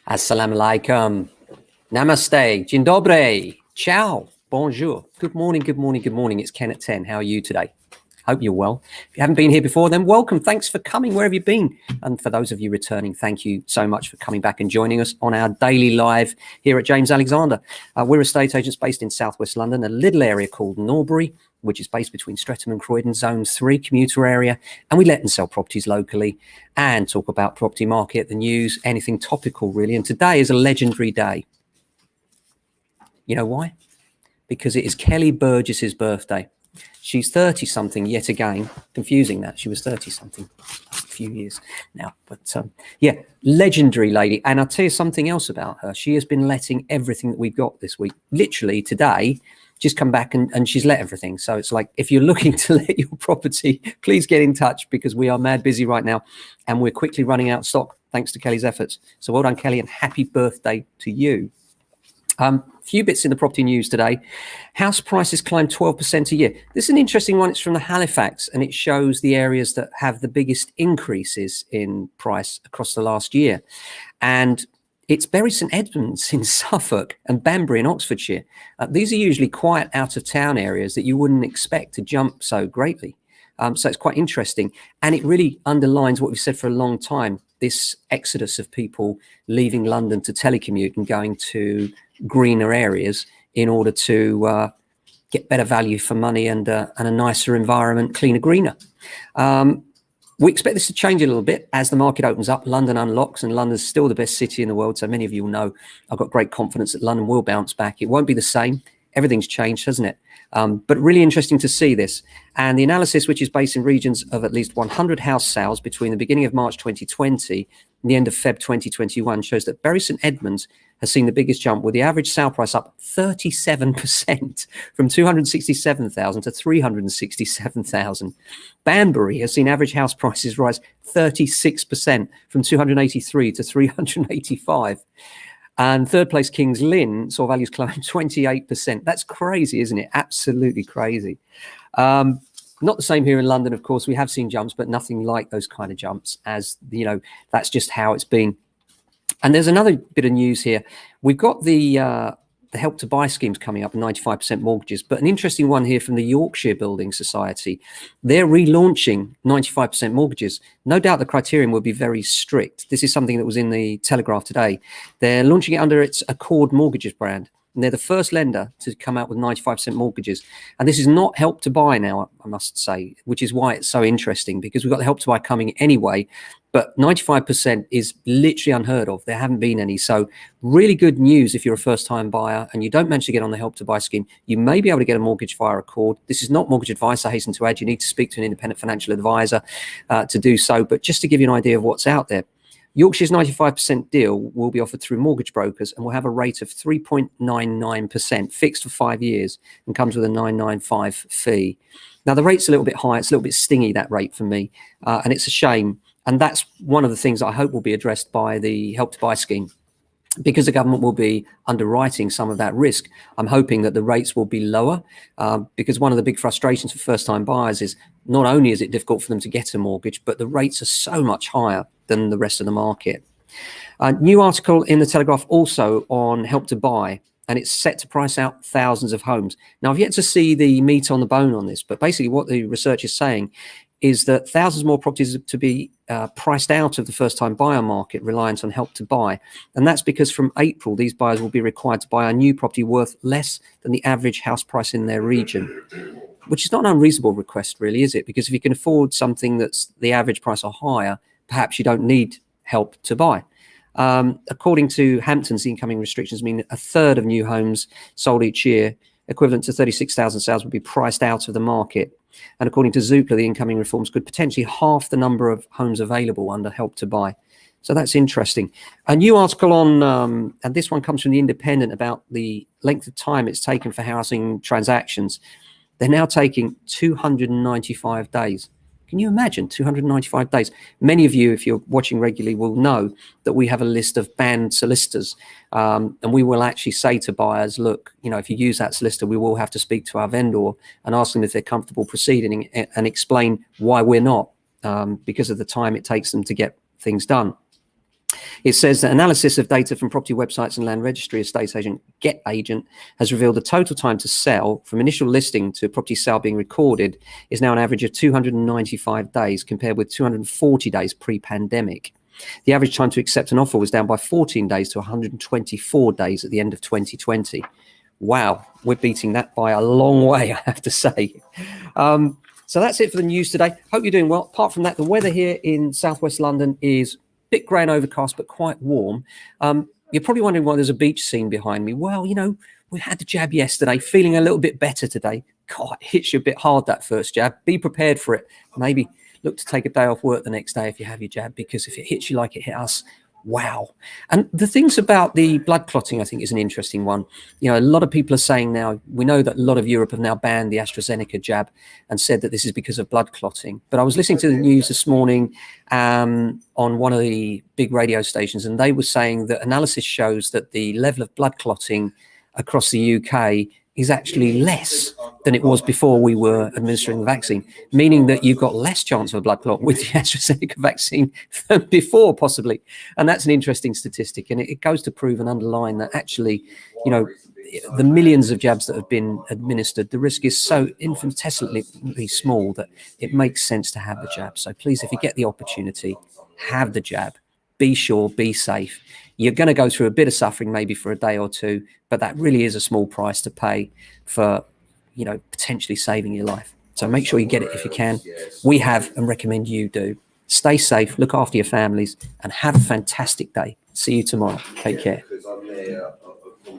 Assalamu alaikum. Namaste. Dzień dobry. Ciao. Bonjour. Good morning, good morning, good morning. It's Ken at 10. How are you today? Hope you're well. If you haven't been here before, then welcome. Thanks for coming. Where have you been? And for those of you returning, thank you so much for coming back and joining us on our daily live here at James Alexander. We're estate agents based in southwest London, a little area called Norbury, which is based between Streatham and Croydon, Zone 3 commuter area. And we let and sell properties locally and talk about property market, the news, anything topical really. And today is a legendary day. You know why? Because it is Kelly Burgess's birthday. She's 30 something yet again. Confusing that she was 30 something a few years now, but yeah, legendary lady. And I'll tell you something else about her. She has been letting everything that we've got this week. Literally today, just come back and she's let everything. So it's like, if you're looking to let your property, please get in touch because we are mad busy right now and we're quickly running out of stock thanks to Kelly's efforts. So well done, Kelly, and happy birthday to you. Few bits in the property news today. House prices climbed 12% a year. This is an interesting one. It's from the Halifax and it shows the areas that have the biggest increases in price across the last year. And it's Bury St Edmunds in Suffolk and Banbury in Oxfordshire. These are usually quiet out of town areas that you wouldn't expect to jump so greatly. So it's quite interesting. And it really underlines what we've said for a long time, this exodus of people leaving London to telecommute and going to greener areas in order to get better value for money and a nicer environment, cleaner, greener. We expect this to change a little bit as the market opens up, London unlocks, and London's still the best city in the world. So many of you will know I've got great confidence that London will bounce back. It won't be the same. Everything's changed, hasn't it? But really interesting to see this. And the analysis, which is based in regions of at least 100 house sales between the beginning of March 2020 and the end of Feb 2021, shows that Bury St Edmunds has seen the biggest jump, with the average sale price up 37% from 267,000 to 367,000. Banbury has seen average house prices rise 36% from 283 to 385. And third place, Kings Lynn, saw values climb 28%. That's crazy, isn't it? Absolutely crazy. Not the same here in London, of course. We have seen jumps, but nothing like those kind of jumps, as you know, that's just how it's been. And there's another bit of news here. We've got the Help to Buy schemes coming up, 95% mortgages, but an interesting one here from the Yorkshire Building Society. They're relaunching 95% mortgages. No doubt the criterion will be very strict. This is something that was in the Telegraph today. They're launching it under its Accord Mortgages brand. And they're the first lender to come out with 95% mortgages. And this is not Help to Buy now, I must say, which is why it's so interesting, because we've got the Help to Buy coming anyway. But 95% is literally unheard of. There haven't been any. So really good news if you're a first-time buyer and you don't manage to get on the Help to Buy scheme. You may be able to get a mortgage via Accord. This is not mortgage advice, I hasten to add. You need to speak to an independent financial advisor to do so. But just to give you an idea of what's out there, Yorkshire's 95% deal will be offered through mortgage brokers and will have a rate of 3.99% fixed for 5 years and comes with a 995 fee. Now, the rate's a little bit high. It's a little bit stingy, that rate for me, and it's a shame. And that's one of the things I hope will be addressed by the Help to Buy scheme, because the government will be underwriting some of that risk. I'm hoping that the rates will be lower, because one of the big frustrations for first-time buyers is not only is it difficult for them to get a mortgage, but the rates are so much higher than the rest of the market. New article in the Telegraph also on Help to Buy, and it's set to price out thousands of homes. Now, I've yet to see the meat on the bone on this, but basically what the research is saying is that thousands more properties are to be priced out of the first-time buyer market reliant on Help to Buy. And that's because from April, these buyers will be required to buy a new property worth less than the average house price in their region, which is not an unreasonable request, really, is it? Because if you can afford something that's the average price or higher, perhaps you don't need Help to Buy. According to Hampton's, the incoming restrictions mean a third of new homes sold each year, equivalent to 36,000 sales, will be priced out of the market. And according to Zoopla, the incoming reforms could potentially halve the number of homes available under Help to Buy. So that's interesting. A new article on, and this one comes from The Independent, about the length of time it's taken for housing transactions. They're now taking 295 days. Can you imagine 295 days? Many of you, if you're watching regularly, will know that we have a list of banned solicitors. And we will actually say to buyers, look, you know, if you use that solicitor, we will have to speak to our vendor and ask them if they're comfortable proceeding and explain why we're not, because of the time it takes them to get things done. It says that analysis of data from property websites and land registry estate agent Get Agent has revealed the total time to sell from initial listing to property sale being recorded is now an average of 295 days compared with 240 days pre-pandemic. The average time to accept an offer was down by 14 days to 124 days at the end of 2020. Wow, we're beating that by a long way, I have to say. So that's it for the news today. Hope you're doing well. Apart from that, the weather here in southwest London is a bit grey and overcast, but quite warm. You're probably wondering why there's a beach scene behind me. Well, you know, we had the jab yesterday, feeling a little bit better today. God, it hits you a bit hard, that first jab. Be prepared for it. Maybe look to take a day off work the next day if you have your jab, because if it hits you like it hit us, wow. And the things about the blood clotting, I think, is an interesting one. You know, a lot of people are saying now, we know that a lot of Europe have now banned the AstraZeneca jab and said that this is because of blood clotting. But I was listening to the news this morning on one of the big radio stations, and they were saying that analysis shows that the level of blood clotting across the UK is actually less than it was before we were administering the vaccine, meaning that you've got less chance of a blood clot with the AstraZeneca vaccine than before, possibly. And that's an interesting statistic. And it goes to prove and underline that actually, you know, the millions of jabs that have been administered, the risk is so infinitesimally small that it makes sense to have the jab. So please, if you get the opportunity, have the jab. Be sure, be safe. You're going to go through a bit of suffering maybe for a day or two, but that really is a small price to pay for, you know, potentially saving your life. So make sure you get it if you can. We have and recommend you do. Stay safe, look after your families, and have a fantastic day. See you tomorrow. Take care.